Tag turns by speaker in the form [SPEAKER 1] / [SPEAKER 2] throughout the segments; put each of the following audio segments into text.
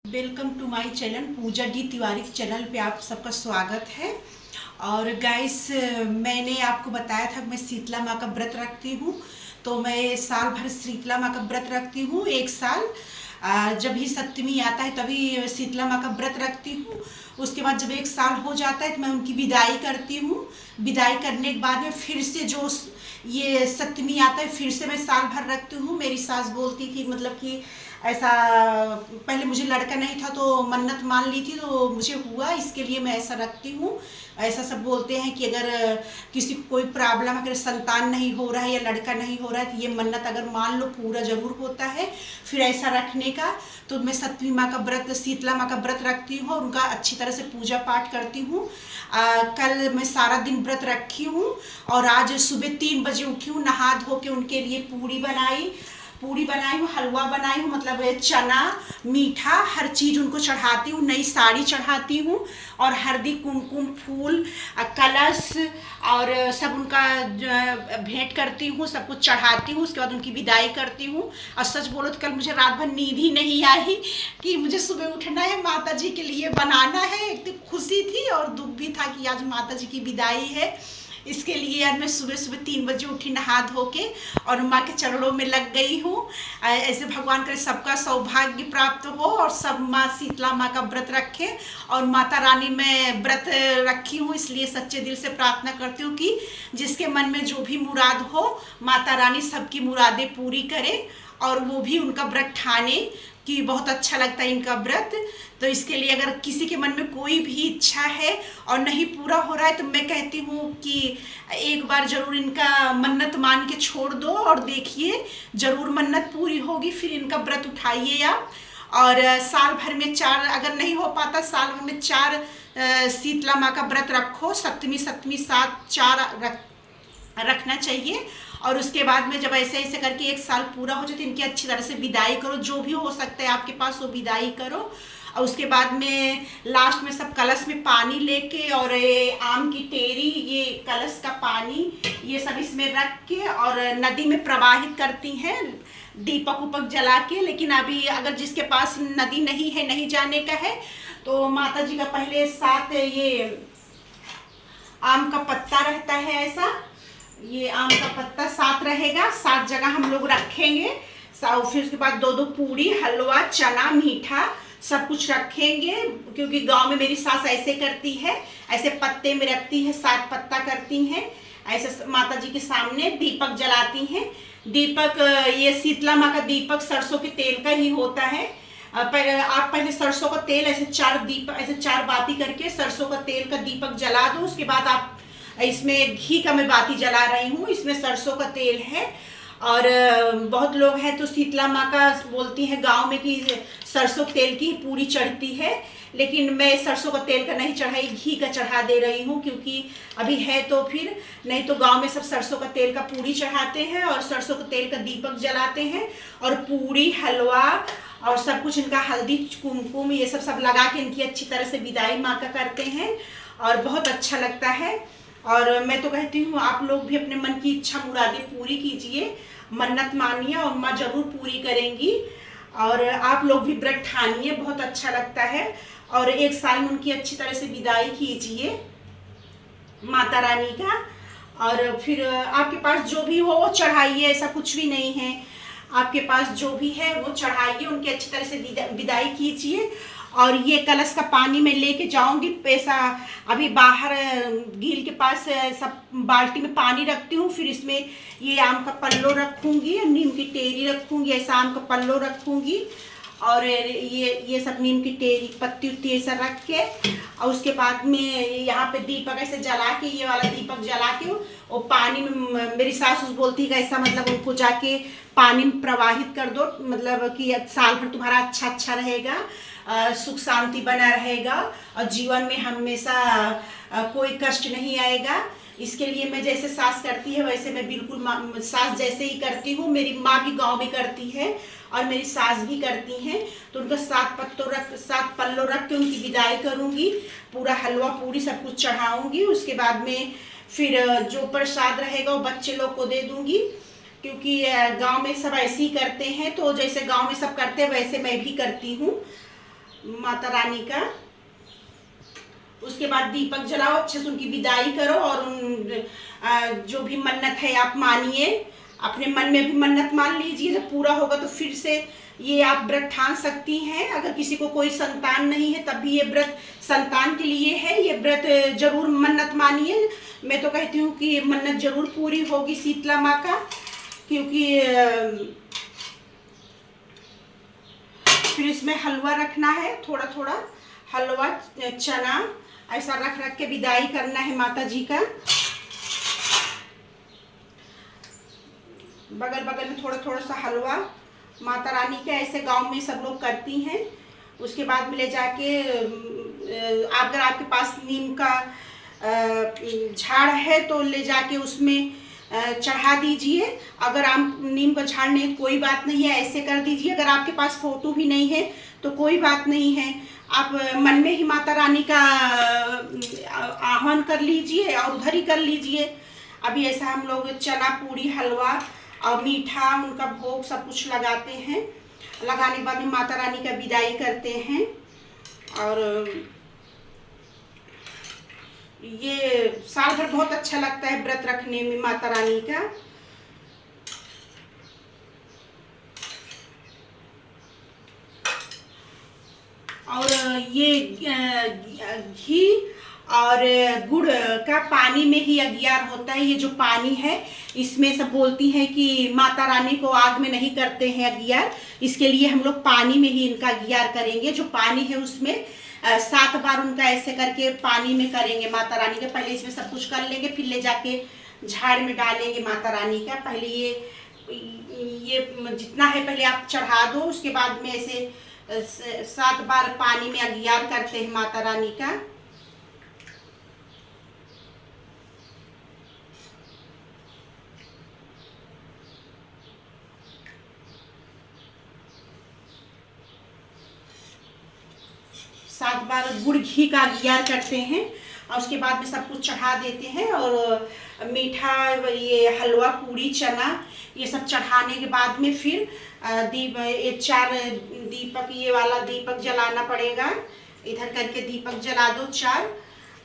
[SPEAKER 1] Welcome to my channel Pooja D Tiwari channel पे आप सबका स्वागत है। और गाइस, मैंने आपको बताया था मैं शीतला माँ का व्रत रखती हूँ। तो मैं साल भर शीतला माँ का व्रत रखती हूँ। एक साल जब ही सप्तमी आता है तभी शीतला माँ का व्रत रखती हूँ। उसके बाद जब एक साल हो जाता है तो मैं उनकी विदाई करती हूँ। विदाई करने के बाद में फिर से जो ये सप्तमी आता है फिर से मैं साल भर रखती हूँ। मेरी सास बोलती थी मतलब कि ऐसा, पहले मुझे लड़का नहीं था तो मन्नत मान ली थी तो मुझे हुआ, इसके लिए मैं ऐसा रखती हूँ। ऐसा सब बोलते हैं कि अगर किसी को कोई प्रॉब्लम, अगर संतान नहीं हो रहा है या लड़का नहीं हो रहा है तो ये मन्नत अगर मान लो पूरा जरूर होता है फिर ऐसा रखने का। तो मैं सप्तमी माँ का व्रत, शीतला माँ का व्रत रखती हूँ और उनका अच्छी तरह से पूजा पाठ करती हूँ। कल मैं सारा दिन व्रत रखी हूँ और आज सुबह 3 बजे उठी हूँ, नहा धो के उनके लिए पूरी बनाई हूँ, हलवा बनाई हूँ, मतलब चना मीठा हर चीज़ उनको चढ़ाती हूँ। नई साड़ी चढ़ाती हूँ और हल्दी कुमकुम फूल कलश और सब उनका भेंट करती हूँ, सब कुछ चढ़ाती हूँ। उसके बाद उनकी विदाई करती हूँ। और सच बोलो तो कल मुझे रात भर नींद ही नहीं आई कि मुझे सुबह उठना है, माता जी के लिए बनाना है। एक तो खुशी थी और दुख भी था कि आज माता जी की विदाई है। इसके लिए आज मैं सुबह सुबह 3 बजे उठी, नहा धो के और माँ के चरणों में लग गई हूँ। ऐसे भगवान करे सबका सौभाग्य प्राप्त हो और सब माँ शीतला माँ का व्रत रखे। और माता रानी में व्रत रखी हूँ, इसलिए सच्चे दिल से प्रार्थना करती हूँ कि जिसके मन में जो भी मुराद हो माता रानी सबकी मुरादें पूरी करे और वो भी उनका व्रत ठाने कि बहुत अच्छा लगता है इनका व्रत। तो इसके लिए अगर किसी के मन में कोई भी इच्छा है और नहीं पूरा हो रहा है तो मैं कहती हूँ कि एक बार जरूर इनका मन्नत मान के छोड़ दो और देखिए जरूर मन्नत पूरी होगी। फिर इनका व्रत उठाइए आप। और साल भर में 4, अगर नहीं हो पाता साल भर में 4 शीतला माँ का व्रत रखो। सप्तमी 7 4 रखना चाहिए। और उसके बाद में जब ऐसे ऐसे करके एक साल पूरा हो जाए तो इनकी अच्छी तरह से विदाई करो, जो भी हो सकता है आपके पास वो विदाई करो। और उसके बाद में लास्ट में सब कलश में पानी लेके और आम की टेरी, ये कलश का पानी ये सब इसमें रख के और नदी में प्रवाहित करती हैं दीपक उपक जला के। लेकिन अभी अगर जिसके पास नदी नहीं है, नहीं जाने का है, तो माता जी का पहले 7 ये आम का पत्ता रहता है, ऐसा ये आम का पत्ता 7 रहेगा, 7 जगह हम लोग रखेंगे। फिर उसके बाद 2 पूड़ी, हलवा, चना मीठा सब कुछ रखेंगे। क्योंकि गांव में मेरी सास ऐसे करती है, ऐसे पत्ते में रखती है, 7 पत्ता करती हैं। ऐसे माता जी के सामने दीपक जलाती हैं। दीपक, ये शीतला माँ का दीपक सरसों के तेल का ही होता है। आप पहले सरसों का तेल ऐसे 4 बाती करके सरसों का तेल का दीपक जला दो। उसके बाद आप इसमें घी का मैं बाती जला रही हूँ, इसमें सरसों का तेल है। और बहुत लोग हैं तो शीतला माँ का बोलती हैं गांव में कि सरसों तेल की पूरी चढ़ती है, लेकिन मैं सरसों का तेल का नहीं चढ़ाई, घी का चढ़ा दे रही हूँ। क्योंकि अभी है तो फिर, नहीं तो गांव में सब सरसों का तेल का पूरी चढ़ाते हैं और सरसों का तेल का दीपक जलाते हैं। और पूरी हलवा और सब कुछ इनका हल्दी कुमकुम ये सब लगा के इनकी अच्छी तरह से विदाई माँ का करते हैं और बहुत अच्छा लगता है। और मैं तो कहती हूँ आप लोग भी अपने मन की इच्छा मुरादें पूरी कीजिए, मन्नत मानिए और माँ जरूर पूरी करेंगी। और आप लोग भी व्रत ठानिए, बहुत अच्छा लगता है। और एक साल में उनकी अच्छी तरह से विदाई कीजिए माता रानी का। और फिर आपके पास जो भी हो वो चढ़ाइए, ऐसा कुछ भी नहीं है, आपके पास जो भी है वो चढ़ाइए, उनकी अच्छी तरह से विदाई कीजिए। और ये कलश का पानी मैं लेके जाऊंगी पैसा, अभी बाहर गिल के पास सब बाल्टी में पानी रखती हूँ। फिर इसमें ये आम का पल्लो रखूंगी, नीम की टेरी रखूंगी, ऐसा आम का पल्लो रखूंगी और ये सब नीम की टेरी पत्ती उत्ती ऐसा रख के। और उसके बाद में यहाँ पे दीपक ऐसे जला के, ये वाला दीपक जला के और पानी में, मेरी सास बोलती है ऐसा, मतलब उनको जाके पानी में प्रवाहित कर दो, मतलब कि साल भर तुम्हारा अच्छा रहेगा, सुख शांति बना रहेगा और जीवन में हमेशा कोई कष्ट नहीं आएगा। इसके लिए मैं जैसे सास करती है वैसे मैं बिल्कुल सास जैसे ही करती हूँ। मेरी माँ भी गांव में करती है और मेरी सास भी करती हैं। तो उनका 7 पल्लो रख के उनकी विदाई करूँगी, पूरा हलवा पूरी सब कुछ चढ़ाऊँगी। उसके बाद में फिर जो प्रसाद रहेगा वो बच्चे लोग को दे दूँगी, क्योंकि गांव में सब ऐसे ही करते हैं। तो जैसे गांव में सब करते हैं वैसे मैं भी करती हूँ। माता रानी का। उसके बाद दीपक जलाओ, अच्छे से उनकी विदाई करो और जो भी मन्नत है आप मानिए, अपने मन में भी मन्नत मान लीजिए। जब पूरा होगा तो फिर से ये आप व्रत ठान सकती हैं। अगर किसी को कोई संतान नहीं है तब भी ये व्रत संतान के लिए है। ये व्रत जरूर मन्नत मानिए। मैं तो कहती हूँ कि मन्नत जरूर पूरी होगी शीतला माँ का, क्योंकि फिर इसमें हलवा रखना है, थोड़ा थोड़ा हलवा चना ऐसा रख रख के विदाई करना है माता जी का। बगल बगल में थोड़ा थोड़ा सा हलवा माता रानी के, ऐसे गांव में सब लोग करती हैं। उसके बाद में ले जाके अगर आपके पास नीम का झाड़ है तो ले जाके उसमें चढ़ा दीजिए। अगर आप नीम का झाड़ नहीं तो कोई बात नहीं है, ऐसे कर दीजिए। अगर आपके पास फोटो भी नहीं है तो कोई बात नहीं है, आप मन में ही माता रानी का आह्वान कर लीजिए और उधर ही कर लीजिए। अभी ऐसा हम लोग चना पूड़ी हलवा और मीठा उनका भोग सब कुछ लगाते हैं। लगाने के बाद में माता रानी का विदाई करते हैं। और ये साल भर बहुत अच्छा लगता है व्रत रखने में माता रानी का। और ये घी और गुड़ का पानी में ही अगियार होता है। ये जो पानी है इसमें सब बोलती हैं कि माता रानी को आग में नहीं करते हैं अगियार, इसके लिए हम लोग पानी में ही इनका अगियार करेंगे। जो पानी है उसमें 7 बार उनका ऐसे करके पानी में करेंगे माता रानी के। पहले इसमें सब कुछ कर लेंगे, फिर ले जाके झाड़ में डालेंगे माता रानी का। पहले ये जितना है पहले आप चढ़ा दो, उसके बाद में ऐसे 7 बार पानी में अगियार करते हैं माता रानी का। सात बार गुड़ घी का अगियार करते हैं और उसके बाद में सब कुछ चढ़ा देते हैं। और मीठा ये हलवा पूड़ी चना ये सब चढ़ाने के बाद में फिर ये 4 दीपक, ये वाला दीपक जलाना पड़ेगा। इधर करके दीपक जला दो 4।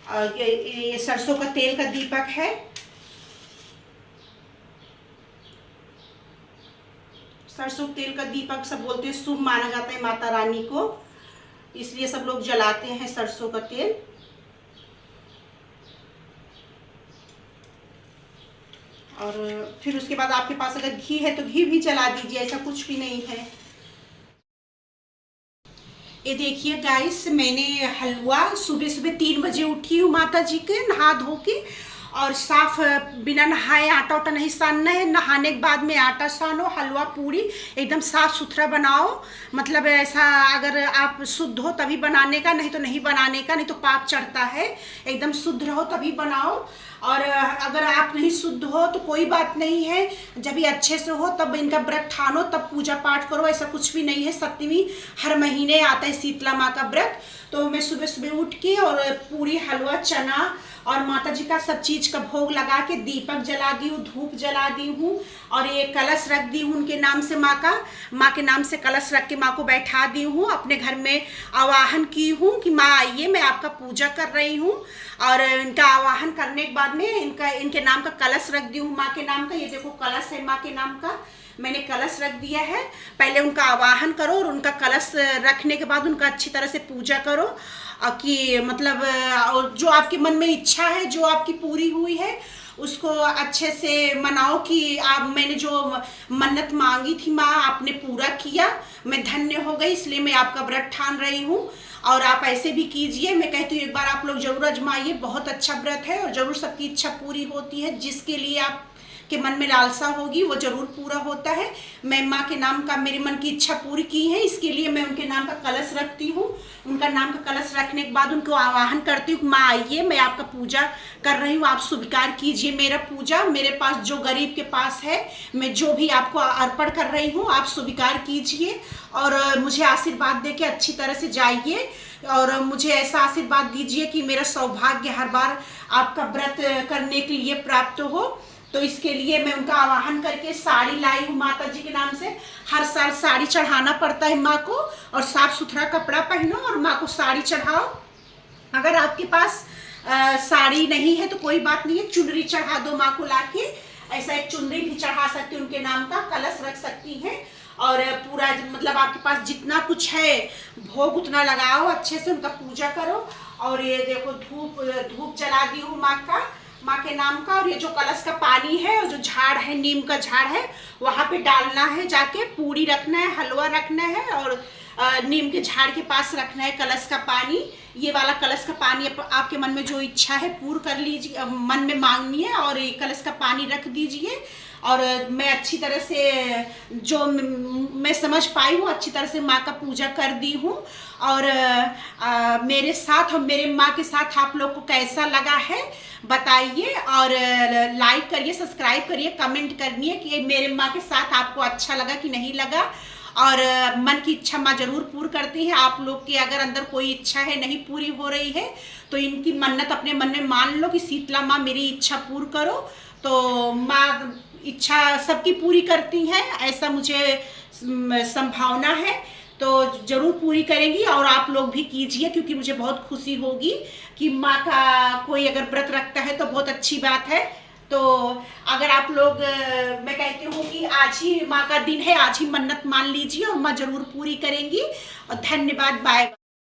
[SPEAKER 1] और ये सरसों का तेल का दीपक है। सरसों तेल का दीपक सब बोलते हैं शुभ माना जाता है माता रानी को, इसलिए सब लोग जलाते हैं सरसों का तेल। और फिर उसके बाद आपके पास अगर घी है तो घी भी जला दीजिए, ऐसा कुछ भी नहीं है। ये देखिए गाइस, मैंने हलवा सुबह सुबह 3 बजे उठी हूँ माता जी के नहा धो के, और साफ बिना नहाए आटा उटा नहीं सानना है। नहाने के बाद में आटा सानो, हलवा पूड़ी एकदम साफ सुथरा बनाओ। मतलब ऐसा अगर आप शुद्ध हो तभी बनाने का, नहीं तो नहीं बनाने का, नहीं तो पाप चढ़ता है। एकदम शुद्ध रहो तभी बनाओ। और अगर आप नहीं शुद्ध हो तो कोई बात नहीं है, जब ये अच्छे से हो तब इनका व्रत ठानो, तब पूजा पाठ करो। ऐसा कुछ भी नहीं है। सप्तमी हर महीने आता है शीतला माँ का व्रत। तो मैं सुबह सुबह उठ के और पूरी हलवा चना और माता जी का सब चीज का भोग लगा के दीपक जला दी हूँ, धूप जला दी हूँ, और ये कलश रख दी हूँ उनके नाम से। माँ के नाम से कलश रख के माँ को बैठा दी हूँ। अपने घर में आवाहन की हूँ कि माँ आइए, मैं आपका पूजा कर रही हूँ। और इनका आवाहन करने के बाद में इनके नाम का कलश रख दी हूँ माँ के नाम का। ये देखो कलश है माँ के नाम का, मैंने कलश रख दिया है। पहले उनका आवाहन करो और उनका कलश रखने के बाद उनका अच्छी तरह से पूजा करो कि मतलब जो आपके मन में इच्छा है, जो आपकी पूरी हुई है, उसको अच्छे से मनाओ कि मैंने जो मन्नत मांगी थी माँ आपने पूरा किया, मैं धन्य हो गई, इसलिए मैं आपका व्रत ठान रही हूँ। और आप ऐसे भी कीजिए। मैं कहती हूँ एक बार आप लोग जरूर आजमाइए, बहुत अच्छा व्रत है और जरूर सबकी इच्छा पूरी होती है। जिसके लिए आप के मन में लालसा होगी वो जरूर पूरा होता है। मैं माँ के नाम का मेरे मन की इच्छा पूरी की है, इसके लिए मैं उनके नाम का कलश रखती हूँ। उनका नाम का कलश रखने के बाद उनको आवाहन करती हूँ, माँ आइए, मैं आपका पूजा कर रही हूँ, आप स्वीकार कीजिए मेरा पूजा। मेरे पास जो गरीब के पास है, मैं जो भी आपको अर्पण कर रही हूँ, आप स्वीकार कीजिए और मुझे आशीर्वाद दे के अच्छी तरह से जाइए। और मुझे ऐसा आशीर्वाद दीजिए कि मेरा सौभाग्य हर बार आपका व्रत करने के लिए प्राप्त हो। तो इसके लिए मैं उनका आवाहन करके साड़ी लाई हूँ माता जी के नाम से। हर साल साड़ी चढ़ाना पड़ता है माँ को, और साफ सुथरा कपड़ा पहनो और माँ को साड़ी चढ़ाओ। अगर आपके पास साड़ी नहीं है तो कोई बात नहीं है, चुनरी चढ़ा दो माँ को लाके। ऐसा एक चुनरी भी चढ़ा सकती उनके नाम का, कलश रख सकती हैं, और पूरा मतलब आपके पास जितना कुछ है भोग उतना लगाओ, अच्छे से उनका पूजा करो। और ये देखो धूप जला दी हूँ माँ के नाम का। और ये जो कलश का पानी है और जो झाड़ है, नीम का झाड़ है, वहाँ पे डालना है, जाके पूरी रखना है, हलवा रखना है, और नीम के झाड़ के पास रखना है कलश का पानी। ये वाला कलश का पानी आपके मन में जो इच्छा है पूर्ण कर लीजिए, मन में मांगनी है, और ये कलश का पानी रख दीजिए। और मैं अच्छी तरह से जो मैं समझ पाई हूँ अच्छी तरह से माँ का पूजा कर दी हूँ। और मेरे साथ और मेरे माँ के साथ आप लोग को कैसा लगा है बताइए, और लाइक करिए, सब्सक्राइब करिए, कमेंट करिए कि मेरे माँ के साथ आपको अच्छा लगा कि नहीं लगा। और मन की इच्छा माँ जरूर पूरी करती है। आप लोग के अगर अंदर कोई इच्छा है नहीं पूरी हो रही है तो इनकी मन्नत अपने मन में मान लो कि शीतला माँ मेरी इच्छा पूरी करो। तो माँ इच्छा सबकी पूरी करती हैं, ऐसा मुझे संभावना है, तो जरूर पूरी करेंगी। और आप लोग भी कीजिए, क्योंकि मुझे बहुत खुशी होगी कि माँ का कोई अगर व्रत रखता है तो बहुत अच्छी बात है। तो अगर आप लोग, मैं कहती हूँ कि आज ही माँ का दिन है, आज ही मन्नत मान लीजिए और माँ जरूर पूरी करेंगी। और धन्यवाद, बाय।